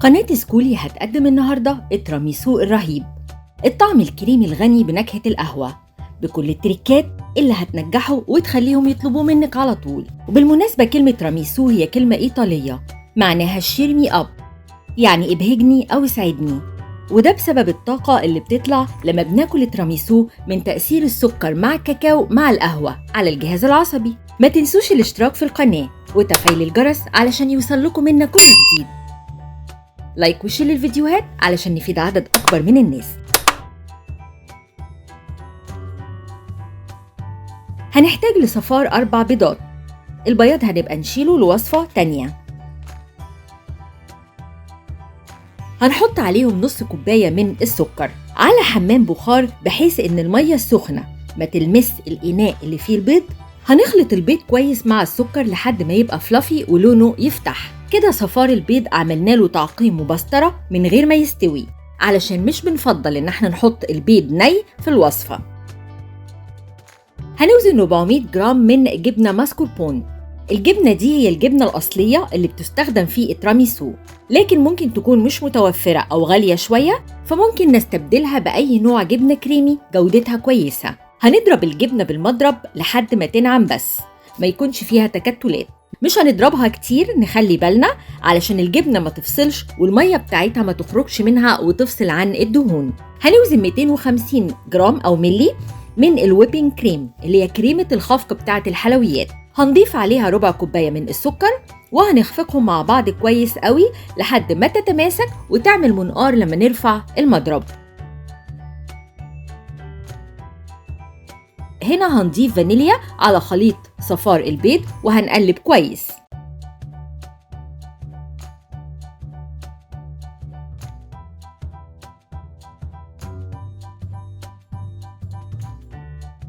قناة سكولي هتقدم النهاردة التراميسو الرهيب، الطعم الكريمي الغني بنكهة القهوة بكل التريكات اللي هتنجحه وتخليهم يطلبوه منك على طول. وبالمناسبة كلمة تراميسو هي كلمة إيطالية معناها cheer me up، يعني ابهجني أو اسعدني، وده بسبب الطاقة اللي بتطلع لما بناكل التراميسو من تأثير السكر مع الكاكاو مع القهوة على الجهاز العصبي. ما تنسوش الاشتراك في القناة وتفعيل الجرس علشان يوصل لكم منا كل جديد. لايك وشير للفيديوهات علشان نفيد عدد أكبر من الناس. هنحتاج لصفار 4 بيضات، البياض هنبقى نشيله لوصفة تانية. هنحط عليهم نص كوباية من السكر على حمام بخار بحيث إن المية السخنة ما تلمس الإناء اللي فيه البيض. هنخلط البيض كويس مع السكر لحد ما يبقى فلافي ولونه يفتح كده. صفار البيض عملنا له تعقيم مبسترة من غير ما يستوي علشان مش بنفضل إن احنا نحط البيض ني في الوصفة. هنوزن 400 جرام من جبنة ماسكربون. الجبنة دي هي الجبنة الأصلية اللي بتستخدم في التراميسو، لكن ممكن تكون مش متوفرة أو غالية شوية، فممكن نستبدلها بأي نوع جبنة كريمي جودتها كويسة. هنضرب الجبنة بالمضرب لحد ما تنعم بس ما يكونش فيها تكتلات. مش هنضربها كتير، نخلي بالنا علشان الجبنة ما تفصلش والمية بتاعتها ما تخرجش منها وتفصل عن الدهون. هنوزن 250 جرام أو ملي من الويبنج كريم اللي هي كريمة الخفق بتاعة الحلويات. هنضيف عليها ربع كوباية من السكر وهنخفقهم مع بعض كويس قوي لحد ما تتماسك وتعمل منقار لما نرفع المضرب. هنا هنضيف فانيليا على خليط صفار البيض وهنقلب كويس.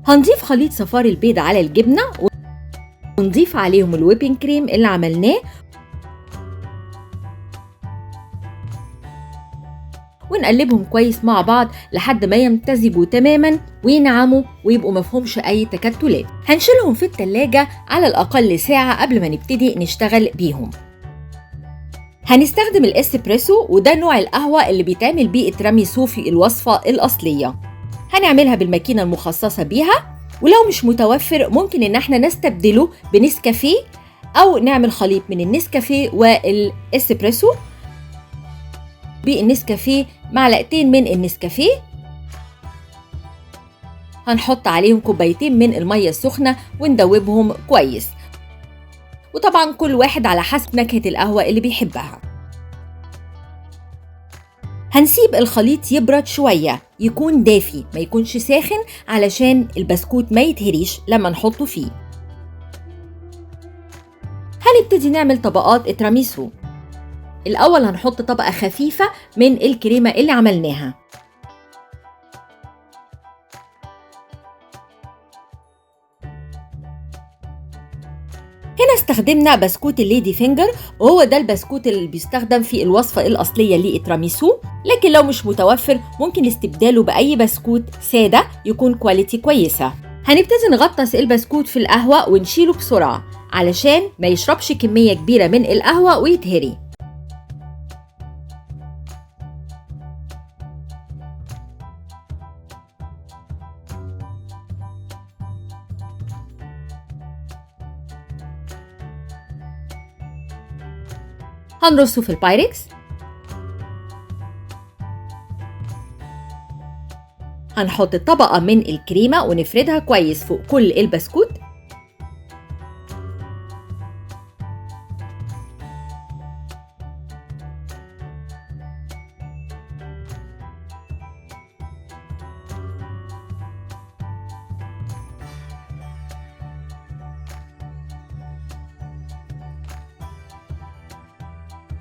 هنضيف خليط صفار البيض على الجبنة ونضيف عليهم الويبنج كريم اللي عملناه ونقلبهم كويس مع بعض لحد ما يمتزجوا تماما وينعموا ويبقوا مفهومش أي تكتلات. هنشيلهم في التلاجة على الأقل ساعة قبل ما نبتدي نشتغل بيهم. هنستخدم الاسبريسو، وده نوع القهوة اللي بيتعمل بيه التراميسو في الوصفة الأصلية. هنعملها بالماكينة المخصصة بيها، ولو مش متوفر ممكن إن احنا نستبدله بنسكافيه أو نعمل خليط من النسكافيه والاسبريسو. بالنسكافيه معلقتين من النسكافيه، هنحط عليهم كوبايتين من المية السخنة وندوبهم كويس، وطبعا كل واحد على حسب نكهة القهوة اللي بيحبها. هنسيب الخليط يبرد شوية، يكون دافي ما يكونش ساخن علشان البسكوت ما يتهريش لما نحطه فيه. هنبتدي نعمل طبقات التراميسو. الأول هنحط طبقة خفيفة من الكريمة اللي عملناها. هنا استخدمنا بسكوت الليدي فينجر، وهو ده البسكوت اللي بيستخدم في الوصفة الأصلية للتراميسو، لكن لو مش متوفر ممكن استبداله بأي بسكوت سادة يكون كواليتي كويسة. هنبتدي نغطس البسكوت في القهوة ونشيله بسرعة علشان ما يشربش كمية كبيرة من القهوة ويتهري. هنرصه في البايركس. هنحط طبقة من الكريمة ونفردها كويس فوق كل البسكوت.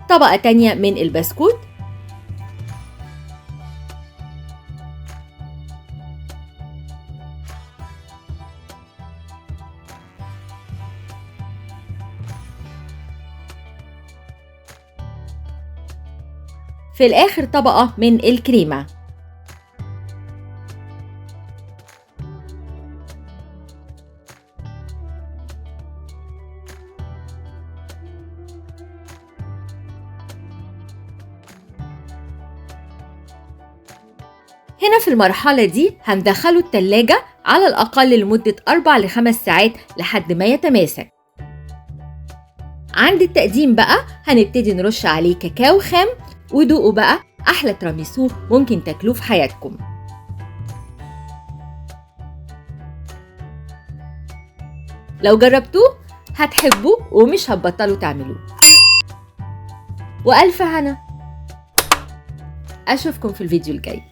طبقة تانية من البسكوت. في الآخر طبقة من الكريمة. هنا في المرحلة دي هندخله التلاجة على الأقل لمدة 4 ل 5 ساعات لحد ما يتماسك. عند التقديم بقى هنبتدي نرش عليه كاكاو خام، ودوقوا بقى أحلى تراميسو ممكن تاكلوه في حياتكم. لو جربتوه هتحبوه ومش هتبطلوا تعملوه. وألف هنا، أشوفكم في الفيديو الجاي.